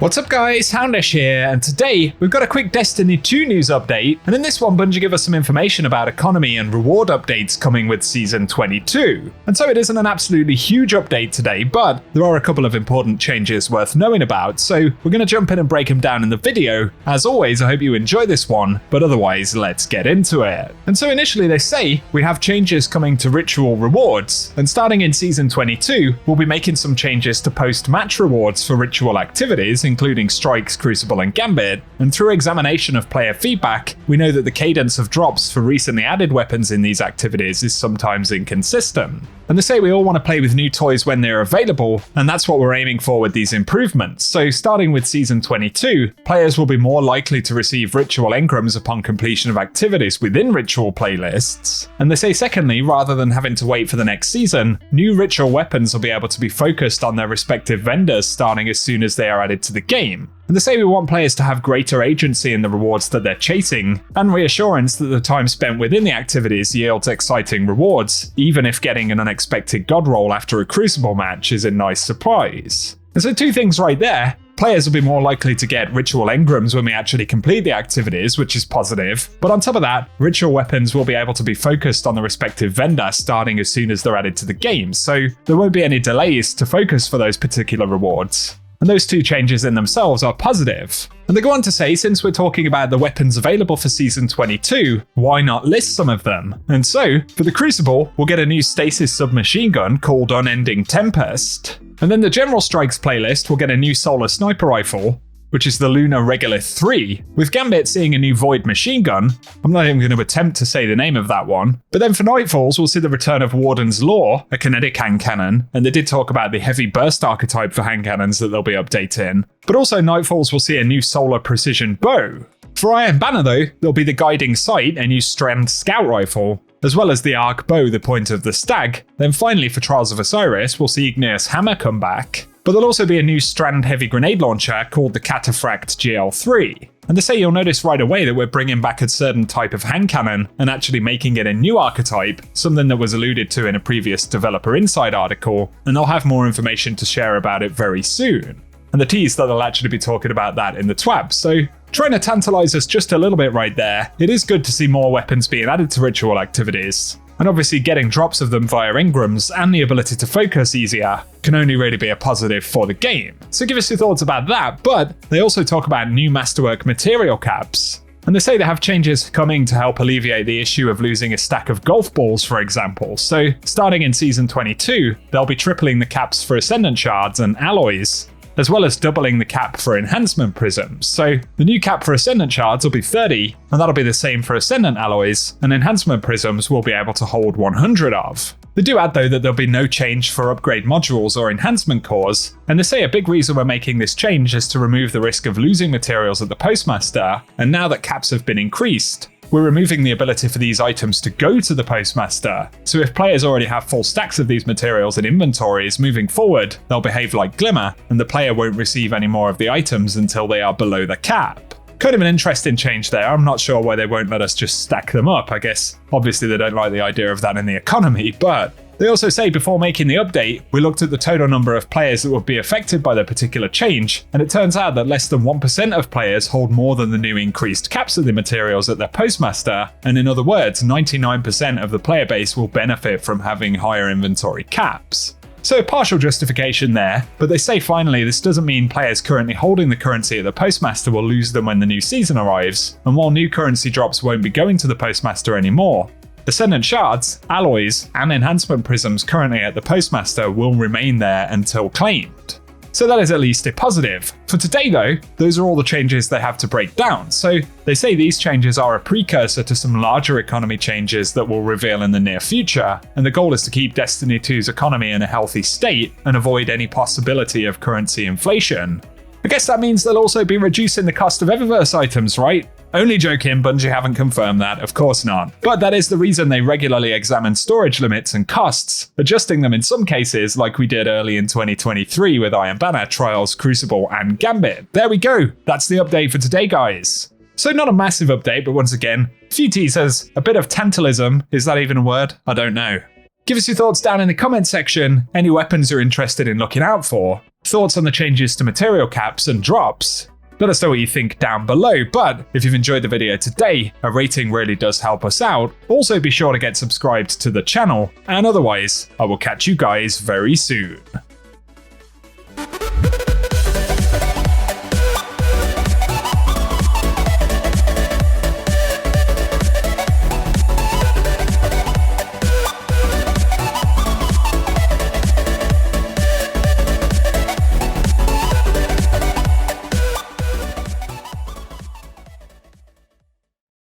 What's up guys, Houndish here, and today we've got a quick Destiny 2 news update, and in this one Bungie give us some information about economy and reward updates coming with Season 22. And so it isn't an absolutely huge update today, but there are a couple of important changes worth knowing about, so we're going to jump in and break them down in the video. As always, I hope you enjoy this one, but otherwise let's get into it. And so initially they say we have changes coming to ritual rewards, and starting in Season 22, we'll be making some changes to post-match rewards for ritual activities, including strikes, crucible and gambit, and through examination of player feedback, we know that the cadence of drops for recently added weapons in these activities is sometimes inconsistent. And they say we all want to play with new toys when they're available, and that's what we're aiming for with these improvements. So starting with Season 22, players will be more likely to receive ritual engrams upon completion of activities within ritual playlists. And they say secondly, rather than having to wait for the next season, new ritual weapons will be able to be focused on their respective vendors starting as soon as they are added to the game. And they say we want players to have greater agency in the rewards that they're chasing, and reassurance that the time spent within the activities yields exciting rewards, even if getting an unexpected god roll after a crucible match is a nice surprise. And so two things right there. Players will be more likely to get ritual engrams when we actually complete the activities, which is positive. But on top of that, ritual weapons will be able to be focused on the respective vendor starting as soon as they're added to the game, so there won't be any delays to focus for those particular rewards. And those two changes in themselves are positive. And they go on to say, since we're talking about the weapons available for Season 22, why not list some of them? And so, for the Crucible, we'll get a new stasis submachine gun called Unending Tempest. And then the General Strikes playlist will get a new solar sniper rifle, which is the Lunar Regolith 3, with Gambit seeing a new Void machine gun. I'm not even going to attempt to say the name of that one. But then for Nightfalls, we'll see the return of Warden's Law, a kinetic hand cannon, and they did talk about the heavy burst archetype for hand cannons that they'll be updating. But also Nightfalls will see a new solar precision bow. For Iron Banner though, there'll be the Guiding Sight, a new Strand scout rifle, as well as the Arc Bow, the point of the stag. Then finally for Trials of Osiris, we'll see Igneous Hammer come back. But there'll also be a new strand heavy grenade launcher called the Cataphract GL3. And they say you'll notice right away that we're bringing back a certain type of hand cannon and actually making it a new archetype, something that was alluded to in a previous Developer Inside article, and they'll have more information to share about it very soon. And the tease that they'll actually be talking about that in the TWAB, so trying to tantalize us just a little bit right there. It is good to see more weapons being added to ritual activities. And obviously getting drops of them via engrams and the ability to focus easier can only really be a positive for the game. So give us your thoughts about that, but they also talk about new Masterwork material caps. And they say they have changes coming to help alleviate the issue of losing a stack of golf balls, for example. So starting in Season 22, they'll be tripling the caps for Ascendant Shards and Alloys, as well as doubling the cap for Enhancement Prisms. So the new cap for Ascendant Shards will be 30, and that'll be the same for Ascendant Alloys, and Enhancement Prisms will be able to hold 100 of. They do add though that there'll be no change for upgrade modules or enhancement cores, and they say a big reason we're making this change is to remove the risk of losing materials at the Postmaster, and now that caps have been increased, we're removing the ability for these items to go to the Postmaster. So if players already have full stacks of these materials in inventories, moving forward, they'll behave like Glimmer, and the player won't receive any more of the items until they are below the cap. Kind of an interesting change there. I'm not sure why they won't let us just stack them up. I guess obviously they don't like the idea of that in the economy, but they also say before making the update, we looked at the total number of players that would be affected by the particular change, and it turns out that less than 1% of players hold more than the new increased caps of the materials at their Postmaster, and in other words, 99% of the player base will benefit from having higher inventory caps. So partial justification there, but they say finally this doesn't mean players currently holding the currency at the Postmaster will lose them when the new season arrives, and while new currency drops won't be going to the Postmaster anymore, Ascendant Shards, Alloys, and Enhancement Prisms currently at the Postmaster will remain there until claimed. So that is at least a positive. For today though, those are all the changes they have to break down, so they say these changes are a precursor to some larger economy changes that will reveal in the near future, and the goal is to keep Destiny 2's economy in a healthy state and avoid any possibility of currency inflation. I guess that means they'll also be reducing the cost of Eververse items, right? Only joking, Bungie haven't confirmed that, of course not. But that is the reason they regularly examine storage limits and costs, adjusting them in some cases like we did early in 2023 with Iron Banner, Trials, Crucible, and Gambit. There we go, that's the update for today, guys. So not a massive update, but once again, a few teasers, a bit of tantalism, is that even a word? I don't know. Give us your thoughts down in the comment section, any weapons you're interested in looking out for, thoughts on the changes to material caps and drops? Let us know what you think down below, but if you've enjoyed the video today, a rating really does help us out. Also be sure to get subscribed to the channel, and otherwise, I will catch you guys very soon.